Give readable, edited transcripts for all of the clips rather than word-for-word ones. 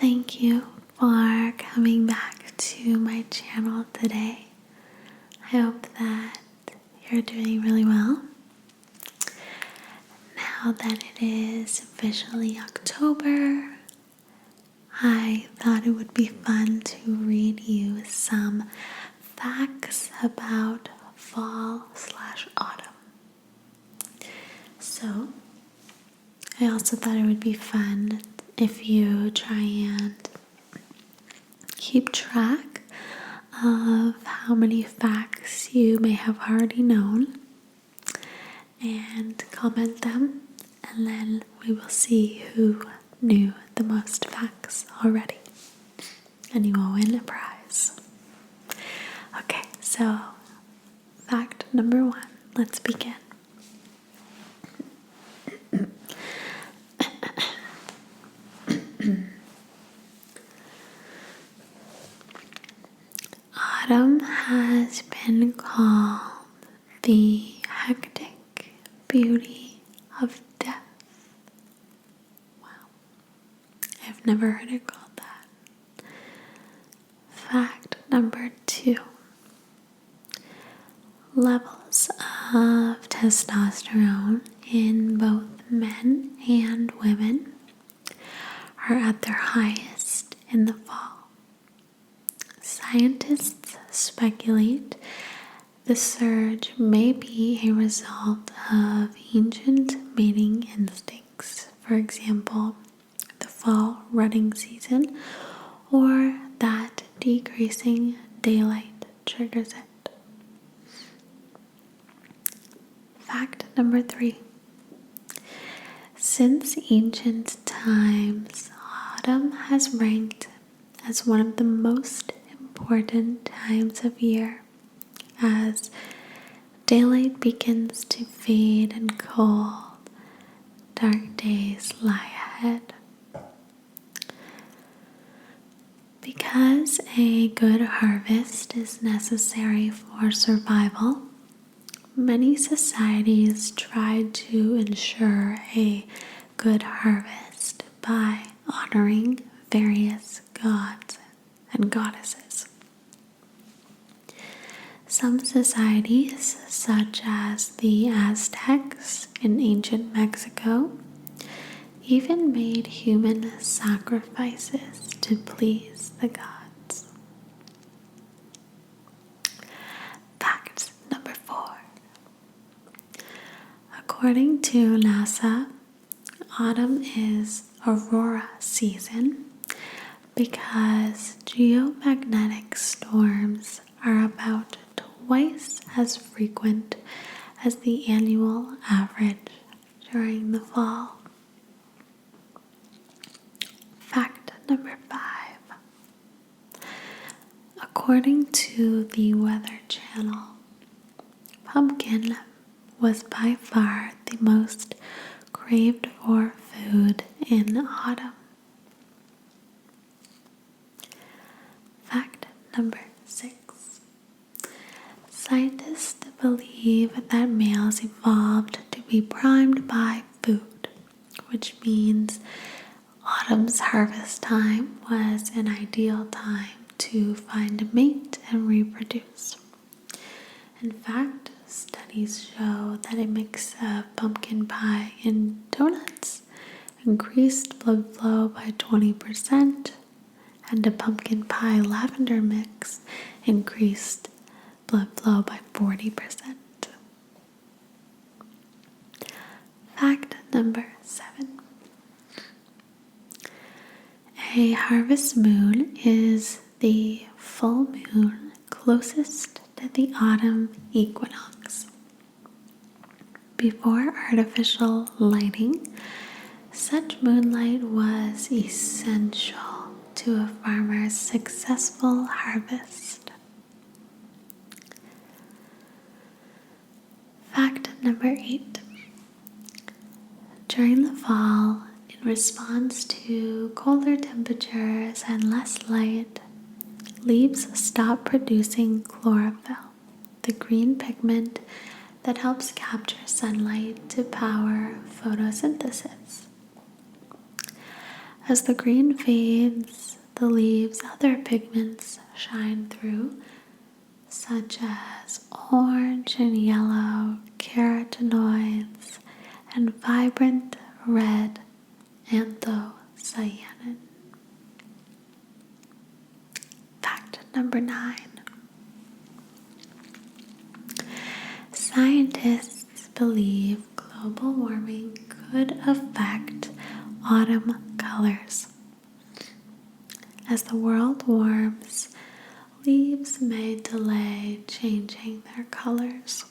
Thank you for coming back to my channel today. I hope that you're doing really well. Now that it is officially October, I thought it would be fun to read you some facts about fall/autumn. So, I also thought it would be fun if you try and keep track of how many facts you may have already known and comment them, and then we will see who knew the most facts already, and you will win a prize. Okay, so fact number 1, let's begin. Autumn has been called the hectic beauty of death. Wow, I've never heard it called that. Fact number 2. Levels of testosterone in both men and women are at their highest in the fall. Scientists speculate the surge may be a result of ancient mating instincts, for example, the fall rutting season, or that decreasing daylight triggers it. Fact number 3. Since ancient times, autumn has ranked as one of the most important times of year as daylight begins to fade and cold, dark days lie ahead. Because a good harvest is necessary for survival, many societies try to ensure a good harvest by honoring various gods and goddesses. Some societies, such as the Aztecs in ancient Mexico, even made human sacrifices to please the gods. Fact number 4. According to NASA, autumn is aurora season because geomagnetic storms are about twice as frequent as the annual average during the fall. Fact number 5. According to the Weather Channel, pumpkin was by far the most craved for food in autumn. Fact number 6. Scientists believe that males evolved to be primed by food, which means autumn's harvest time was an ideal time to find a mate and reproduce. In fact, studies show that a mix of pumpkin pie and donuts increased blood flow by 20%, and a pumpkin pie lavender mix increased blood flow by 40%. Fact number 7. A harvest moon is the full moon closest to the autumn equinox. Before artificial lighting, such moonlight was essential to a farmer's successful harvest. Fact number 8. During the fall, in response to colder temperatures and less light, leaves stop producing chlorophyll, the green pigment that helps capture sunlight to power photosynthesis. As the green fades, the leaves' other pigments shine through, such as orange and yellow carotenoids and vibrant red anthocyanin. Fact number 9. Scientists believe global warming could affect autumn colors. As the world warms, leaves may delay changing their colors.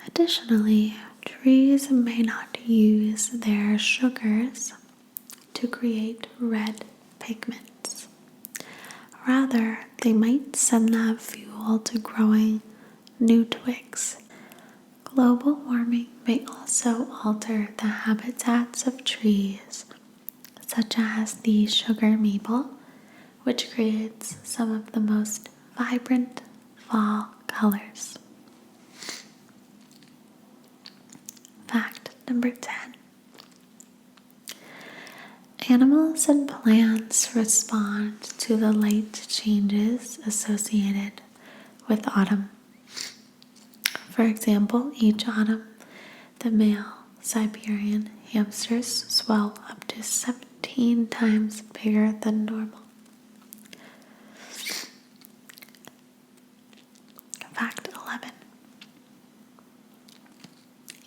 Additionally, trees may not use their sugars to create red pigments. Rather, they might send that fuel to growing new twigs. Global warming may also alter the habitats of trees, such as the sugar maple, which creates some of the most vibrant fall colors. Fact number 10. Animals and plants respond to the light changes associated with autumn. For example, each autumn, the male Siberian hamsters swell up to 17 times bigger than normal. Fact 11.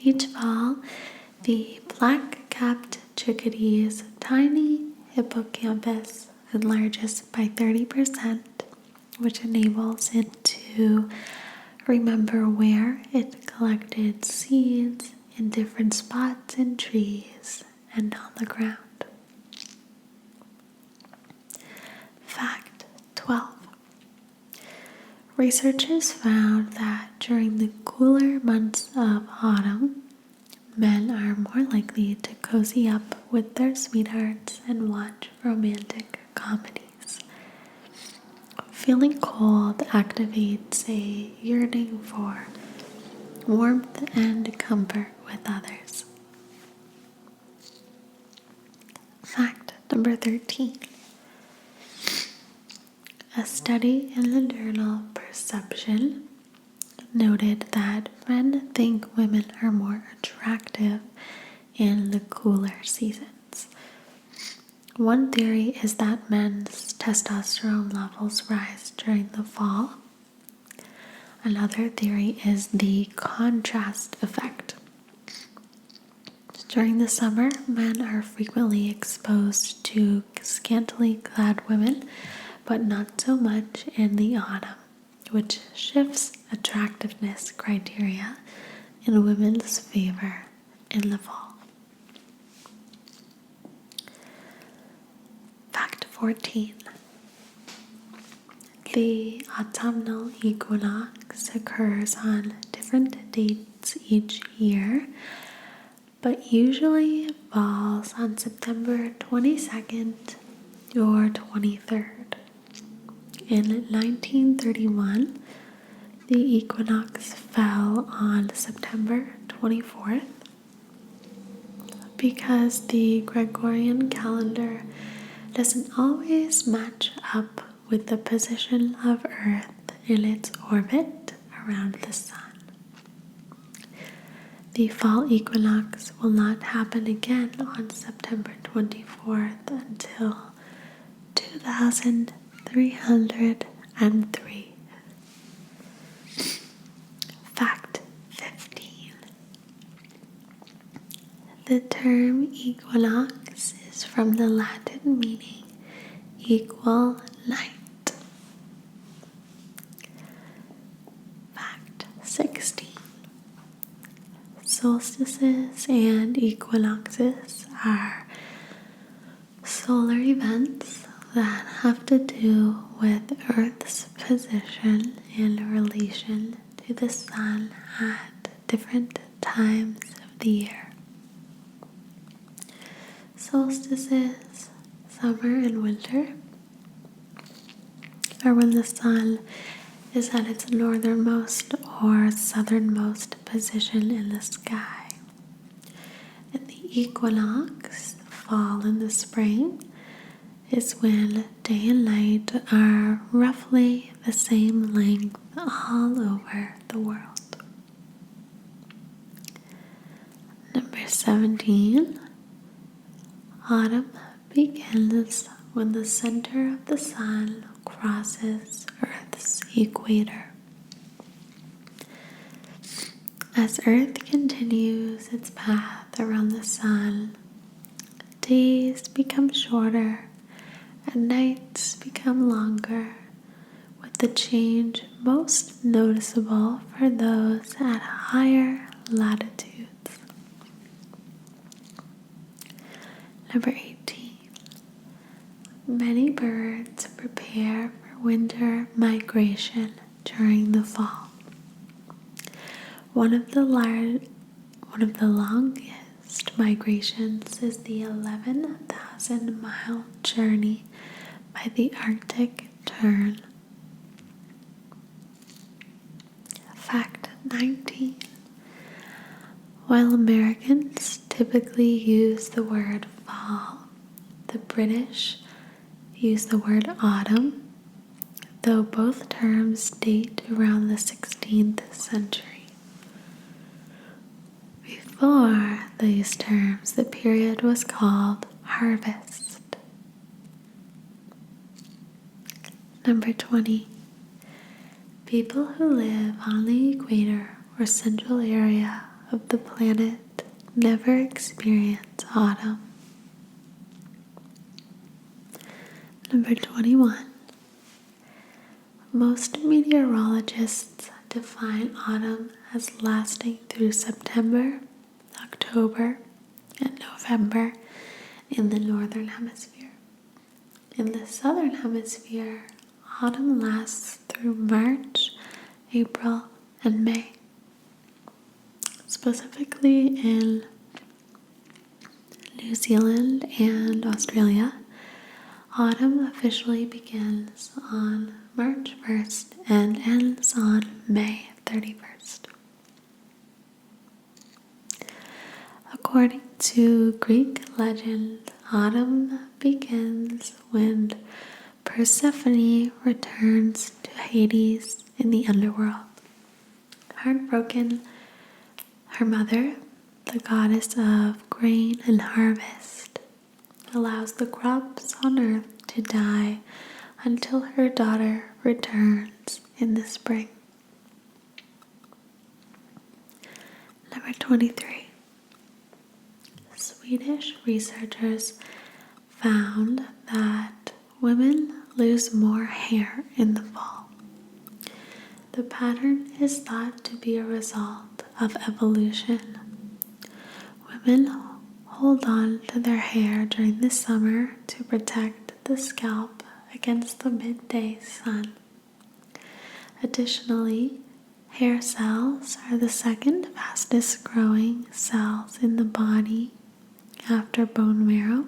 Each fall, the black-capped chickadee's tiny hippocampus enlarges by 30%, which enables it to remember where it collected seeds in different spots in trees and on the ground. Fact 12. Researchers found that during the cooler months of autumn, men are more likely to cozy up with their sweethearts and watch romantic comedies. Feeling cold activates a yearning for warmth and comfort with others. Fact number 13. A study in the journal Perception noted that men think women are more attractive in the cooler seasons. One theory is that men's testosterone levels rise during the fall. Another theory is the contrast effect. During the summer, men are frequently exposed to scantily clad women, but not so much in the autumn, which shifts attractiveness criteria in women's favor in the fall. Fact 14. The autumnal equinox occurs on different dates each year, but usually falls on September 22nd or 23rd. In 1931, the equinox fell on September 24th because the Gregorian calendar doesn't always match up with the position of Earth in its orbit around the Sun. The fall equinox will not happen again on September 24th until 2303. Fact 15. The term equinox is from the Latin meaning equal night. Fact 16. Solstices and equinoxes are solar events that have to do with Earth's position in relation to the Sun at different times of the year. Solstices, summer and winter, are when the Sun is at its northernmost or southernmost position in the sky. And the equinox fall in the spring is when day and night are roughly the same length all over the world. Number 17. Autumn begins when the center of the sun crosses Earth's equator. As Earth continues its path around the sun, days become shorter and nights become longer, with the change most noticeable for those at higher latitudes. Number 18. Many birds prepare for winter migration during the fall. One of the longest migrations is the 11,000-mile journey by the Arctic tern. Fact 19. While Americans typically use the word fall, the British use the word autumn, though both terms date around the 16th century. Before these terms, the period was called harvest. Number 20. People who live on the equator or central area of the planet never experience autumn. Number 21. Most meteorologists define autumn as lasting through September, October, and November in the northern hemisphere. In the southern hemisphere, autumn lasts through March, April, and May. Specifically in New Zealand and Australia, autumn officially begins on March 1st and ends on May 31st. According to Greek legend, autumn begins when Persephone returns to Hades in the underworld. Heartbroken, her mother, the goddess of grain and harvest, allows the crops on earth to die until her daughter returns in the spring. Number 23. Swedish researchers found that women lose more hair in the fall. The pattern is thought to be a result of evolution. Women hold on to their hair during the summer to protect the scalp against the midday sun. Additionally, hair cells are the second fastest growing cells in the body after bone marrow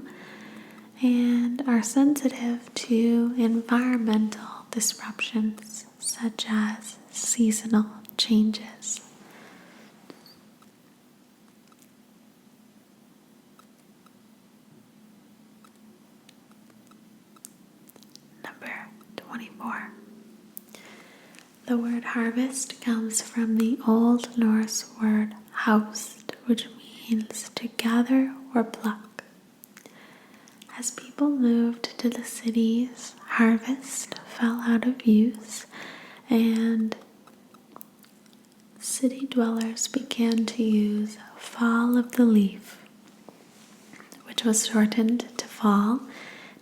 and are sensitive to environmental disruptions such as seasonal changes. Number 24. The word harvest comes from the Old Norse word haust, which means to gather or pluck. As people moved to the cities, harvest fell out of use and city dwellers began to use fall of the leaf, which was shortened to fall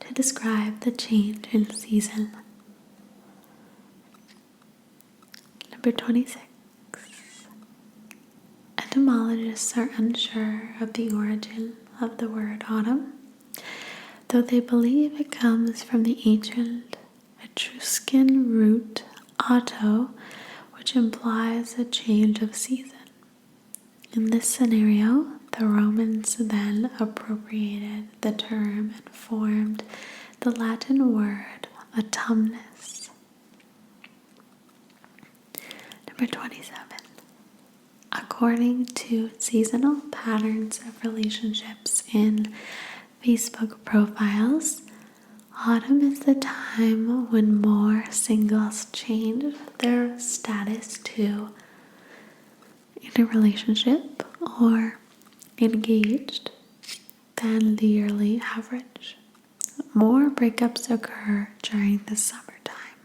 to describe the change in season. Number 26. Etymologists are unsure of the origin of the word autumn, though they believe it comes from the ancient Etruscan root auto, which implies a change of season. In this scenario, the Romans then appropriated the term and formed the Latin word autumnus. Number 27. According to seasonal patterns of relationships in Facebook profiles, autumn is the time when more singles change their status to in a relationship or engaged than the yearly average. More breakups occur during the summertime.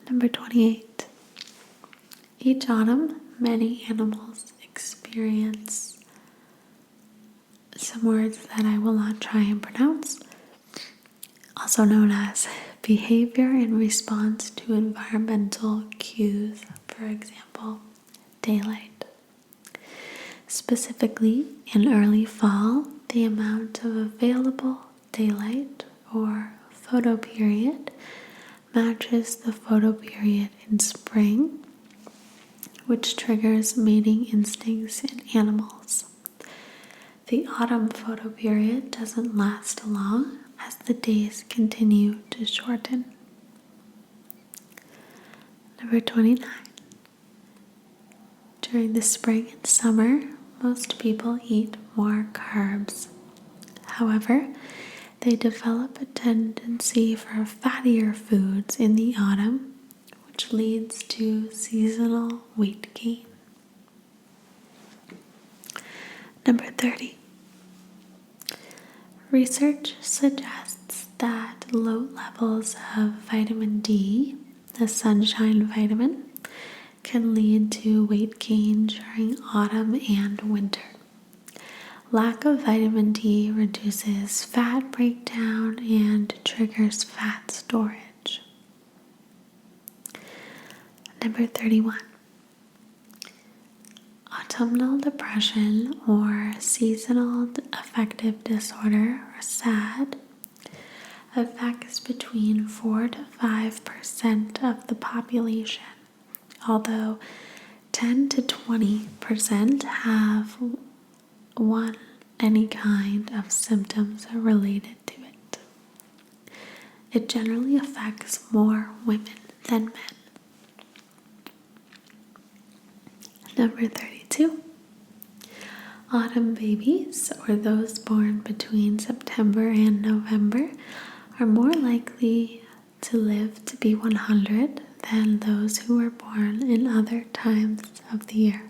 Number 28. Each autumn, many animals experience some words that I will not try and pronounce, also known as behavior in response to environmental cues, for example, daylight. Specifically, in early fall, the amount of available daylight or photoperiod matches the photoperiod in spring, which triggers mating instincts in animals. The autumn photoperiod doesn't last long as the days continue to shorten. Number 29. During the spring and summer, most people eat more carbs. However, they develop a tendency for fattier foods in the autumn, which leads to seasonal weight gain. Number 30. Research suggests that low levels of vitamin D, the sunshine vitamin, can lead to weight gain during autumn and winter. Lack of vitamin D reduces fat breakdown and triggers fat storage. Number 31. Autumnal depression or seasonal affective disorder, or SAD, affects between 4 to 5% of the population, although 10 to 20% have any kind of symptoms related to it. It generally affects more women than men. Number 32. Autumn babies, or those born between September and November, are more likely to live to be 100 than those who were born in other times of the year.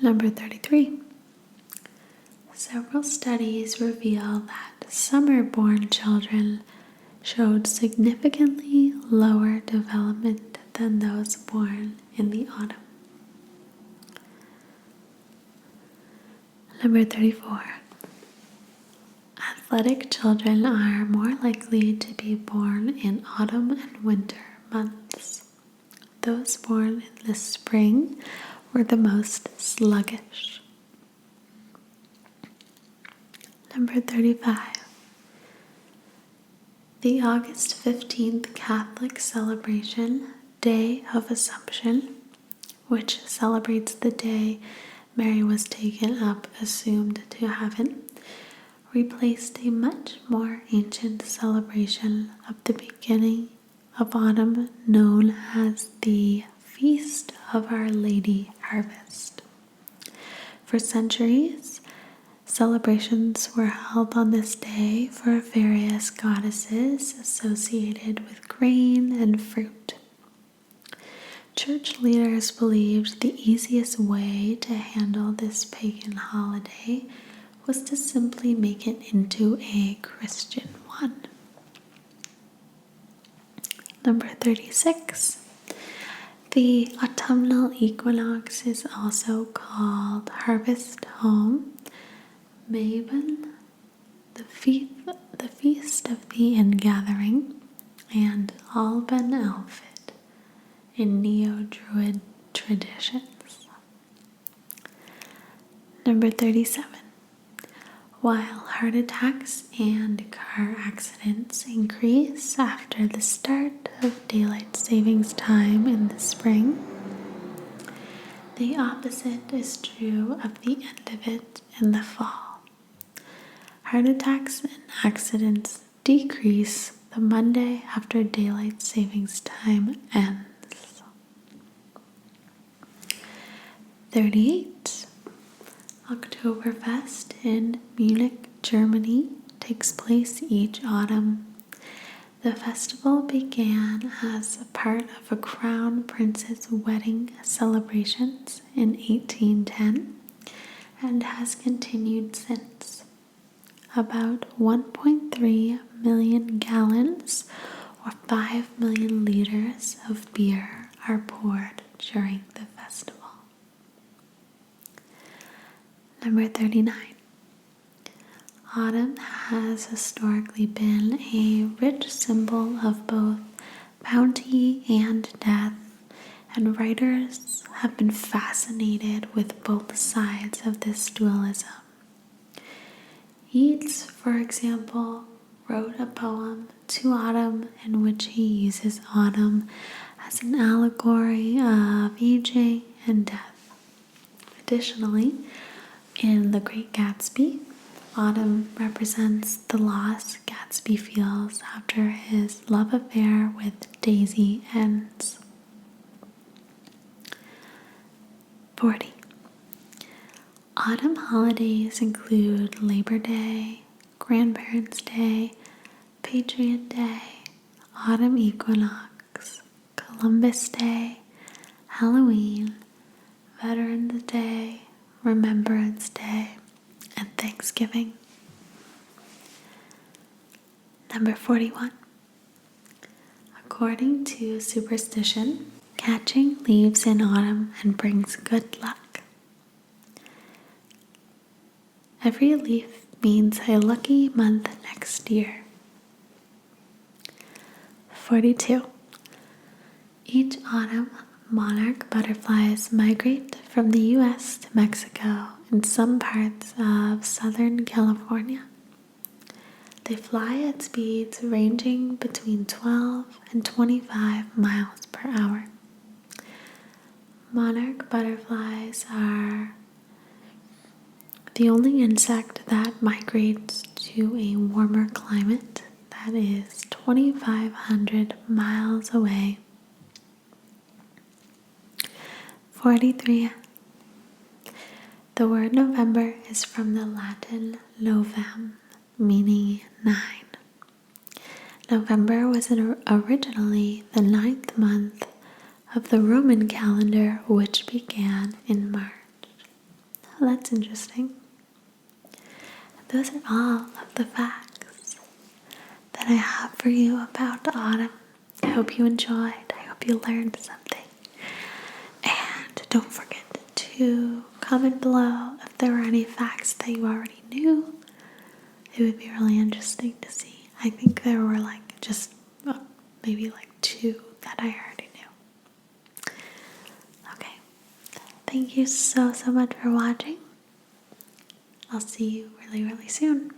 Number 33. Several studies reveal that summer-born children showed significantly lower development than those born in the autumn. Number 34. Athletic children are more likely to be born in autumn and winter months. Those born in the spring were the most sluggish. Number 35. The August 15th Catholic celebration, Day of Assumption, which celebrates the day Mary was taken up, assumed to heaven, replaced a much more ancient celebration of the beginning of autumn known as the Feast of Our Lady Harvest. For centuries, celebrations were held on this day for various goddesses associated with grain and fruit. Church leaders believed the easiest way to handle this pagan holiday was to simply make it into a Christian one. Number 36. The autumnal equinox is also called Harvest Home, Mabon, the Feast of the Ingathering, and Alban Elfid in Neo-Druid traditions. Number 37. While heart attacks and car accidents increase after the start of daylight savings time in the spring, the opposite is true of the end of it in the fall. Heart attacks and accidents decrease the Monday after daylight savings time ends. 38. Oktoberfest in Munich, Germany takes place each autumn. The festival began as a part of a crown prince's wedding celebrations in 1810 and has continued since. About 1.3 million gallons or 5 million liters of beer are poured during the festival. Number 39. Autumn has historically been a rich symbol of both bounty and death, and writers have been fascinated with both sides of this dualism. Yeats, for example, wrote a poem to autumn in which he uses autumn as an allegory of aging and death. Additionally, in The Great Gatsby, autumn represents the loss Gatsby feels after his love affair with Daisy ends. 40. Autumn holidays include Labor Day, Grandparents' Day, Patriot Day, Autumn Equinox, Columbus Day, Halloween, Veterans Day, Remembrance Day, and Thanksgiving. Number 41. According to superstition, catching leaves in autumn and brings good luck. Every leaf means a lucky month next year. 42. Each autumn, monarch butterflies migrate from the U.S. to Mexico and some parts of Southern California. They fly at speeds ranging between 12 and 25 miles per hour. Monarch butterflies are the only insect that migrates to a warmer climate that is 2,500 miles away. 43. The word November is from the Latin novem, meaning 9. November was originally the 9th month of the Roman calendar, which began in March. Oh, that's interesting. Those are all of the facts that I have for you about autumn. I hope you enjoyed. I hope you learned something. And don't forget to comment below if there were any facts that you already knew. It would be really interesting to see. I think there were maybe 2 that I already knew. Okay. Thank you so much for watching. I'll see you really, really soon.